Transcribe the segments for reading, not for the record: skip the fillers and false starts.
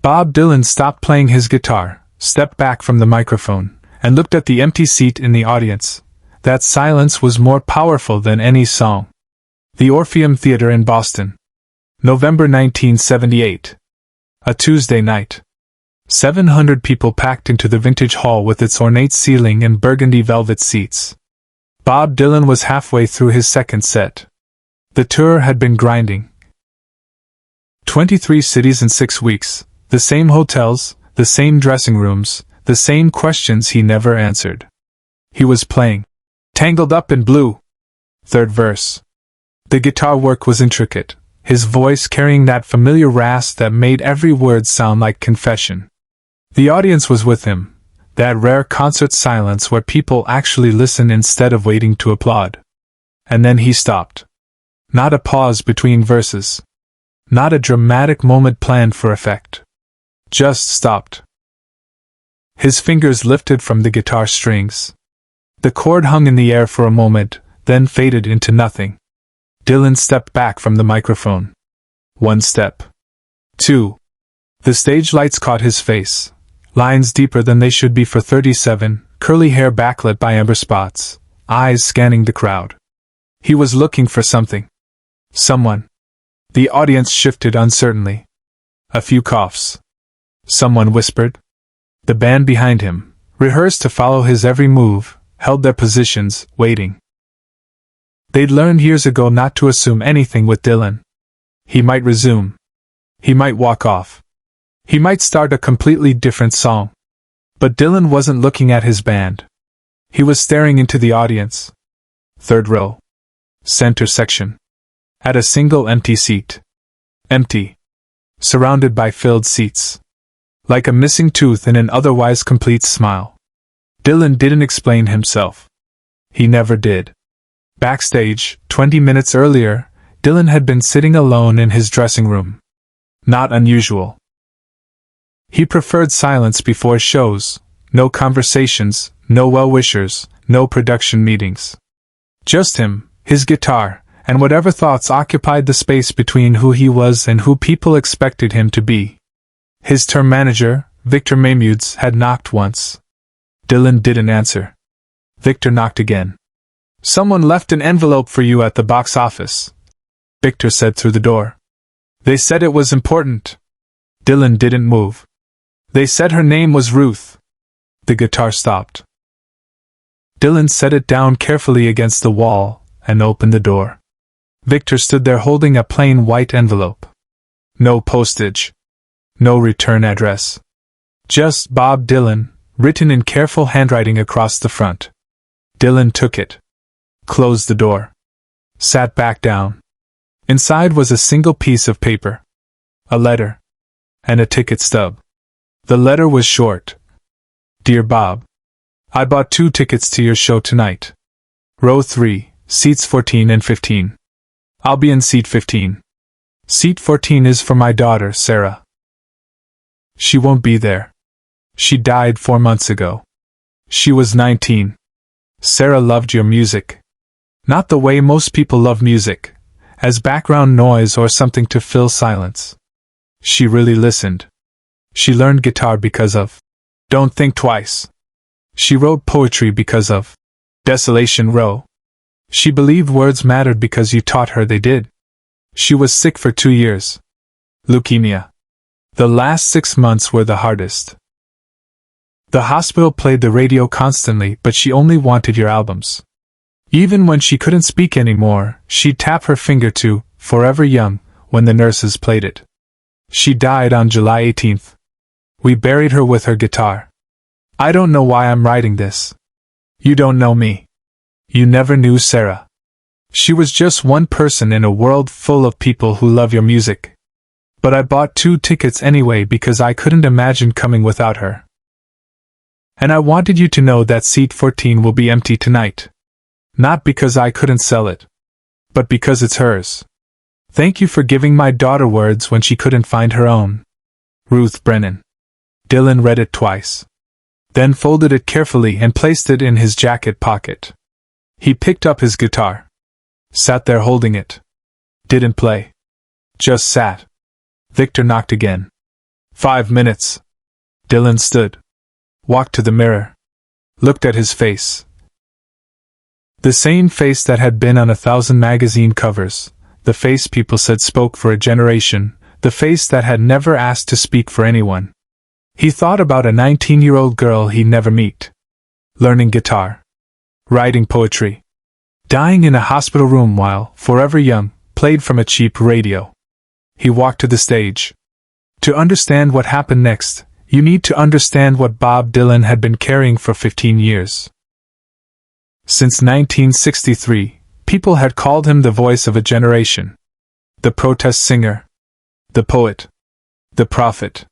Bob Dylan stopped playing his guitar, stepped back from the microphone, and looked at the empty seat in the audience. That silence was more powerful than any song. The Orpheum Theater in Boston. November 1978. A Tuesday night. 700 people packed into the vintage hall with its ornate ceiling and burgundy velvet seats. Bob Dylan was halfway through his second set. The tour had been grinding. 23 cities in 6 weeks, the same hotels, the same dressing rooms, the same questions he never answered. He was playing Tangled Up in Blue. Third verse. The guitar work was intricate, his voice carrying that familiar rasp that made every word sound like confession. The audience was with him, that rare concert silence where people actually listen instead of waiting to applaud. And then he stopped. Not a pause between verses. Not a dramatic moment planned for effect. Just stopped. His fingers lifted from the guitar strings. The chord hung in the air for a moment, then faded into nothing. Dylan stepped back from the microphone. 1 step. 2. The stage lights caught his face. Lines deeper than they should be for 37, curly hair backlit by amber spots, eyes scanning the crowd. He was looking for something. Someone. The audience shifted uncertainly. A few coughs. Someone whispered. The band behind him, rehearsed to follow his every move, held their positions, waiting. They'd learned years ago not to assume anything with Dylan. He might resume. He might walk off. He might start a completely different song. But Dylan wasn't looking at his band. He was staring into the audience. Third row. Center section. At a single empty seat. Empty. Surrounded by filled seats. Like a missing tooth in an otherwise complete smile. Dylan didn't explain himself. He never did. Backstage, 20 minutes earlier, Dylan had been sitting alone in his dressing room. Not unusual. He preferred silence before shows, no conversations, no well-wishers, no production meetings. Just him, his guitar, and whatever thoughts occupied the space between who he was and who people expected him to be. His term manager, Victor Maymudes, had knocked once. Dylan didn't answer. Victor knocked again. Someone left an envelope for you at the box office, Victor said through the door. They said it was important. Dylan didn't move. They said her name was Ruth. The guitar stopped. Dylan set it down carefully against the wall and opened the door. Victor stood there holding a plain white envelope. No postage. No return address. Just Bob Dylan, written in careful handwriting across the front. Dylan took it. Closed the door. Sat back down. Inside was a single piece of paper. A letter. And a ticket stub. The letter was short. Dear Bob. I bought 2 tickets to your show tonight. Row 3, seats 14 and 15. I'll be in seat 15. Seat 14 is for my daughter, Sarah. She won't be there. She died 4 months ago. She was 19. Sarah loved your music. Not the way most people love music, as background noise or something to fill silence. She really listened. She learned guitar because of Don't Think Twice. She wrote poetry because of Desolation Row. She believed words mattered because you taught her they did. She was sick for 2 years. Leukemia. The last 6 months were the hardest. The hospital played the radio constantly, but she only wanted your albums. Even when she couldn't speak anymore, she'd tap her finger to Forever Young when the nurses played it. She died on July 18th. We buried her with her guitar. I don't know why I'm writing this. You don't know me. You never knew Sarah. She was just one person in a world full of people who love your music. But I bought 2 tickets anyway because I couldn't imagine coming without her. And I wanted you to know that seat 14 will be empty tonight. Not because I couldn't sell it, but because it's hers. Thank you for giving my daughter words when she couldn't find her own. Ruth Brennan. Dylan read it twice. Then folded it carefully and placed it in his jacket pocket. He picked up his guitar. Sat there holding it. Didn't play. Just sat. Victor knocked again. 5 minutes. Dylan stood. Walked to the mirror. Looked at his face. The same face that had been on 1,000 magazine covers. The face people said spoke for a generation. The face that had never asked to speak for anyone. He thought about a 19-year-old girl he'd never meet. Learning guitar. Writing poetry. Dying in a hospital room while, forever young, played from a cheap radio. He walked to the stage. To understand what happened next, you need to understand what Bob Dylan had been carrying for 15 years. Since 1963, people had called him the voice of a generation. The protest singer. The poet. The prophet.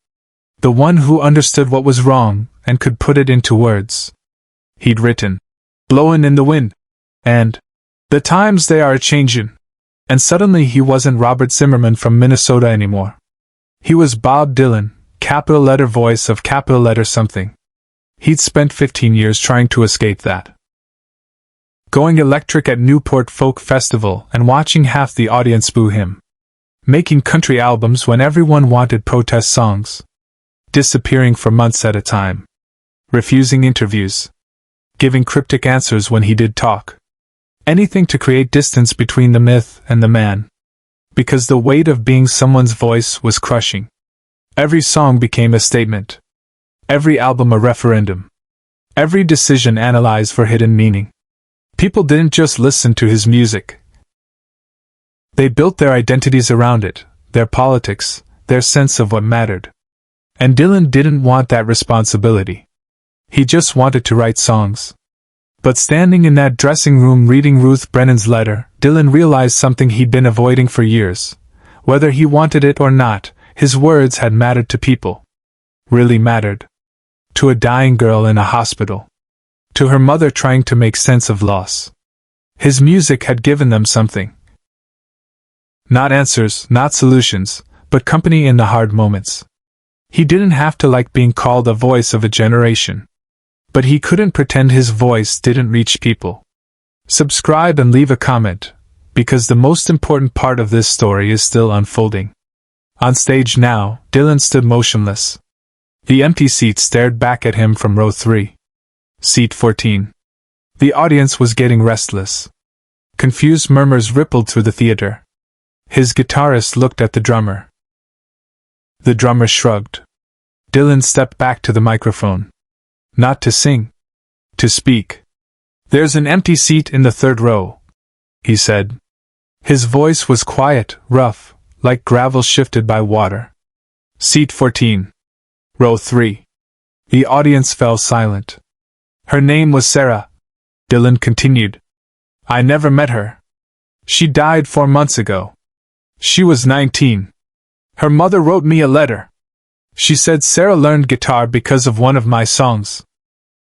The one who understood what was wrong and could put it into words. He'd written, "Blowin' in the wind," and "The times they are a-changin'," and suddenly he wasn't Robert Zimmerman from Minnesota anymore. He was Bob Dylan, capital letter voice of capital letter something. He'd spent 15 years trying to escape that. Going electric at Newport Folk Festival and watching half the audience boo him. Making country albums when everyone wanted protest songs. Disappearing for months at a time. Refusing interviews. Giving cryptic answers when he did talk. Anything to create distance between the myth and the man. Because the weight of being someone's voice was crushing. Every song became a statement. Every album a referendum. Every decision analyzed for hidden meaning. People didn't just listen to his music. They built their identities around it, their politics, their sense of what mattered. And Dylan didn't want that responsibility. He just wanted to write songs. But standing in that dressing room reading Ruth Brennan's letter, Dylan realized something he'd been avoiding for years. Whether he wanted it or not, his words had mattered to people. Really mattered. To a dying girl in a hospital. To her mother trying to make sense of loss. His music had given them something. Not answers, not solutions, but company in the hard moments. He didn't have to like being called a voice of a generation. But he couldn't pretend his voice didn't reach people. Subscribe and leave a comment, because the most important part of this story is still unfolding. On stage now, Dylan stood motionless. The empty seat stared back at him from row 3. Seat 14. The audience was getting restless. Confused murmurs rippled through the theater. His guitarist looked at the drummer. The drummer shrugged. Dylan stepped back to the microphone. Not to sing. To speak. "There's an empty seat in the 3rd row," he said. His voice was quiet, rough, like gravel shifted by water. "Seat 14. Row 3. The audience fell silent. "Her name was Sarah," Dylan continued. "I never met her. She died 4 months ago. She was 19. Her mother wrote me a letter. She said Sarah learned guitar because of one of my songs."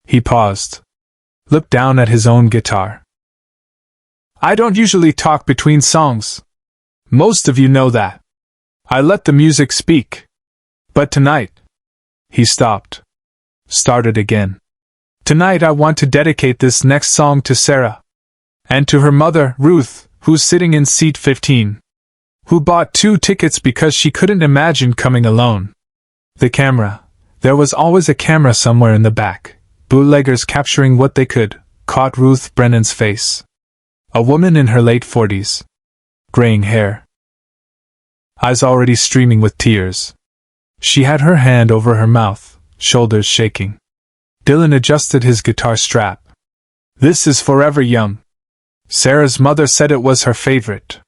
He paused. Looked down at his own guitar. "I don't usually talk between songs. Most of you know that. I let the music speak. But tonight..." He stopped. Started again. "Tonight I want to dedicate this next song to Sarah. And to her mother, Ruth, who's sitting in seat 15. Who bought 2 tickets because she couldn't imagine coming alone." The camera. There was always a camera somewhere in the back. Bootleggers capturing what they could, caught Ruth Brennan's face. A woman in her late 40s. Graying hair. Eyes already streaming with tears. She had her hand over her mouth, shoulders shaking. Dylan adjusted his guitar strap. "This is Forever Young. Sarah's mother said it was her favorite."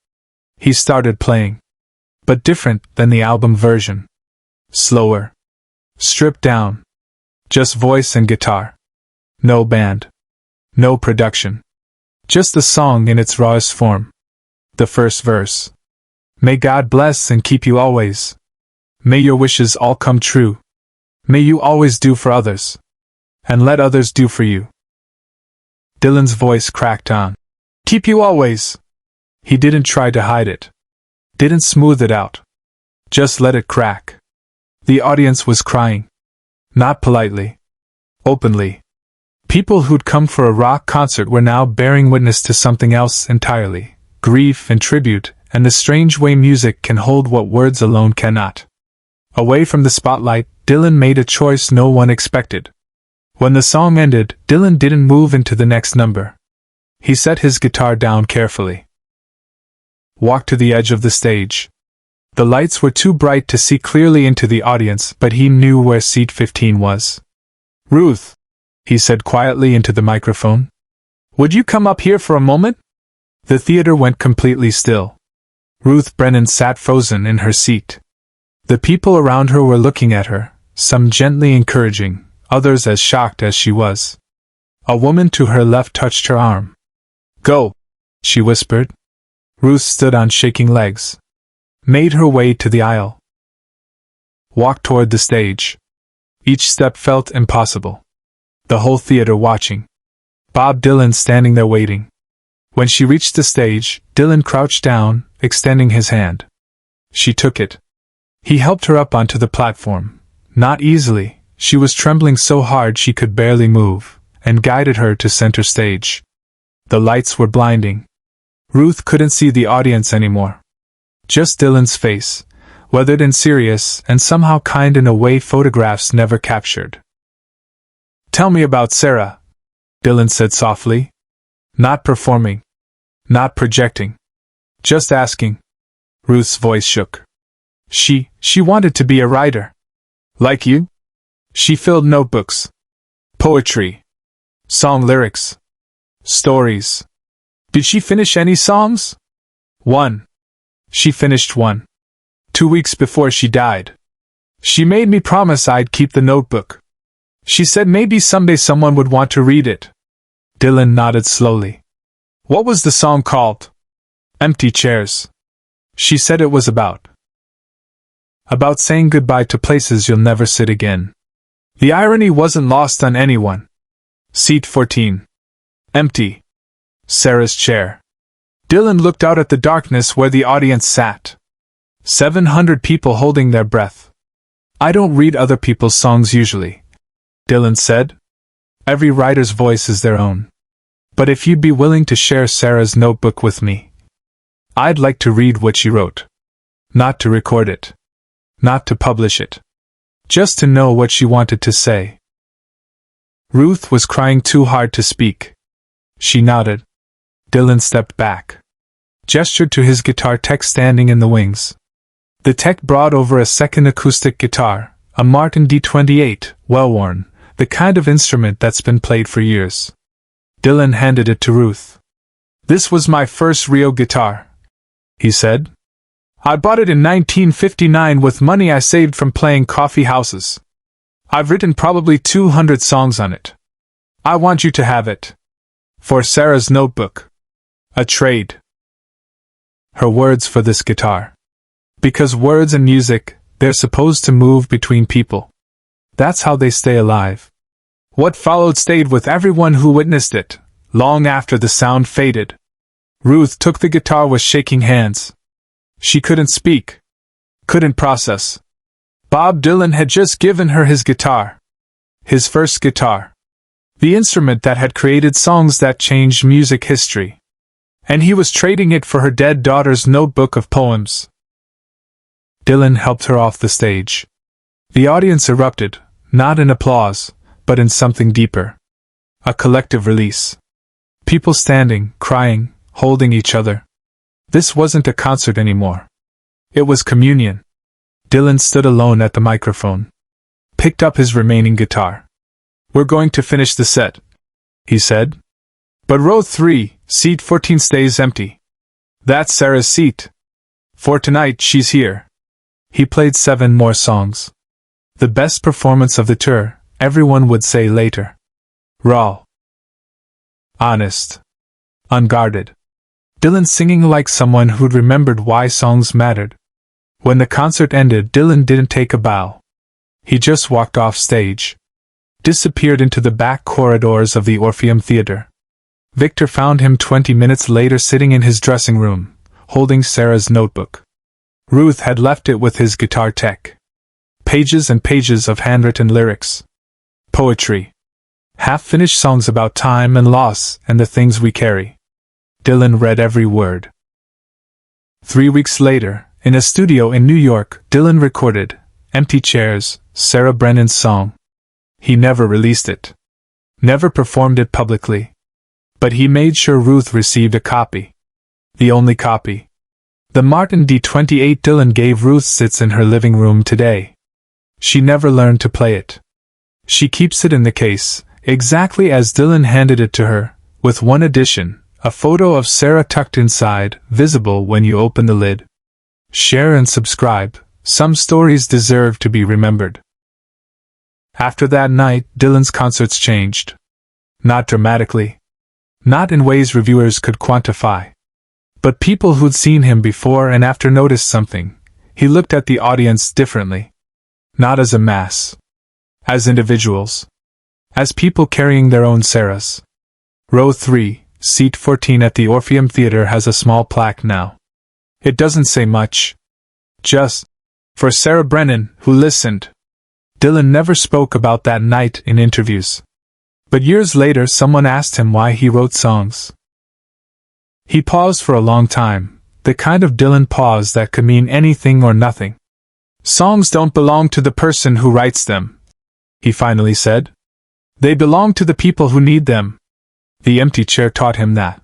He started playing. But different than the album version. Slower. Stripped down. Just voice and guitar. No band. No production. Just the song in its rawest form. The first verse. "May God bless and keep you always. May your wishes all come true. May you always do for others. And let others do for you." Dylan's voice cracked on. "Keep you always." He didn't try to hide it. Didn't smooth it out. Just let it crack. The audience was crying. Not politely. Openly. People who'd come for a rock concert were now bearing witness to something else entirely. Grief and tribute, and the strange way music can hold what words alone cannot. Away from the spotlight, Dylan made a choice no one expected. When the song ended, Dylan didn't move into the next number. He set his guitar down carefully. Walked to the edge of the stage. The lights were too bright to see clearly into the audience, but he knew where seat 15 was. "Ruth," he said quietly into the microphone. "Would you come up here for a moment?" The theater went completely still. Ruth Brennan sat frozen in her seat. The people around her were looking at her, some gently encouraging, others as shocked as she was. A woman to her left touched her arm. "Go," she whispered. Ruth stood on shaking legs. Made her way to the aisle. Walked toward the stage. Each step felt impossible. The whole theater watching. Bob Dylan standing there waiting. When she reached the stage, Dylan crouched down, extending his hand. She took it. He helped her up onto the platform. Not easily, she was trembling so hard she could barely move, and guided her to center stage. The lights were blinding. Ruth couldn't see the audience anymore. Just Dylan's face, weathered and serious, and somehow kind in a way photographs never captured. "Tell me about Sarah," Dylan said softly. "Not performing. Not projecting. Just asking." Ruth's voice shook. She wanted to be a writer. Like you? She filled notebooks. Poetry. Song lyrics. Stories. Did she finish any songs? One. She finished one. 2 weeks before she died. She made me promise I'd keep the notebook. She said maybe someday someone would want to read it. Dylan nodded slowly. What was the song called? Empty Chairs. She said it was about saying goodbye to places you'll never sit again. The irony wasn't lost on anyone. Seat 14. Empty. Sarah's chair. Dylan looked out at the darkness where the audience sat. 700 people holding their breath. I don't read other people's songs usually, Dylan said. Every writer's voice is their own. But if you'd be willing to share Sarah's notebook with me, I'd like to read what she wrote. Not to record it. Not to publish it. Just to know what she wanted to say. Ruth was crying too hard to speak. She nodded. Dylan stepped back. Gestured to his guitar tech standing in the wings. The tech brought over a second acoustic guitar, a Martin D28, well-worn, the kind of instrument that's been played for years. Dylan handed it to Ruth. This was my first real guitar, he said. I bought it in 1959 with money I saved from playing coffee houses. I've written probably 200 songs on it. I want you to have it. For Sarah's notebook. A trade. Her words for this guitar. Because words and music, they're supposed to move between people. That's how they stay alive. What followed stayed with everyone who witnessed it, long after the sound faded. Ruth took the guitar with shaking hands. She couldn't speak. Couldn't process. Bob Dylan had just given her his guitar. His first guitar. The instrument that had created songs that changed music history. And he was trading it for her dead daughter's notebook of poems. Dylan helped her off the stage. The audience erupted, not in applause, but in something deeper. A collective release. People standing, crying, holding each other. This wasn't a concert anymore. It was communion. Dylan stood alone at the microphone. Picked up his remaining guitar. We're going to finish the set, he said. But row 3, seat 14 stays empty. That's Sarah's seat. For tonight she's here. He played 7 more songs. The best performance of the tour, everyone would say later. Raw. Honest. Unguarded. Dylan singing like someone who'd remembered why songs mattered. When the concert ended, Dylan didn't take a bow. He just walked off stage. Disappeared into the back corridors of the Orpheum Theater. Victor found him 20 minutes later sitting in his dressing room, holding Sarah's notebook. Ruth had left it with his guitar tech. Pages and pages of handwritten lyrics. Poetry. Half-finished songs about time and loss and the things we carry. Dylan read every word. 3 weeks later, in a studio in New York, Dylan recorded Empty Chairs, Sarah Brennan's song. He never released it. Never performed it publicly. But he made sure Ruth received a copy. The only copy. The Martin D28 Dylan gave Ruth sits in her living room today. She never learned to play it. She keeps it in the case, exactly as Dylan handed it to her, with one addition, a photo of Sarah tucked inside, visible when you open the lid. Share and subscribe. Some stories deserve to be remembered. After that night, Dylan's concerts changed. Not dramatically. Not in ways reviewers could quantify. But people who'd seen him before and after noticed something. He looked at the audience differently. Not as a mass. As individuals. As people carrying their own Sarahs. Row 3, seat 14 at the Orpheum Theater has a small plaque now. It doesn't say much. Just, for Sarah Brennan, who listened. Dylan never spoke about that night in interviews. But years later someone asked him why he wrote songs. He paused for a long time, the kind of Dylan pause that could mean anything or nothing. Songs don't belong to the person who writes them, he finally said. They belong to the people who need them. The empty chair taught him that.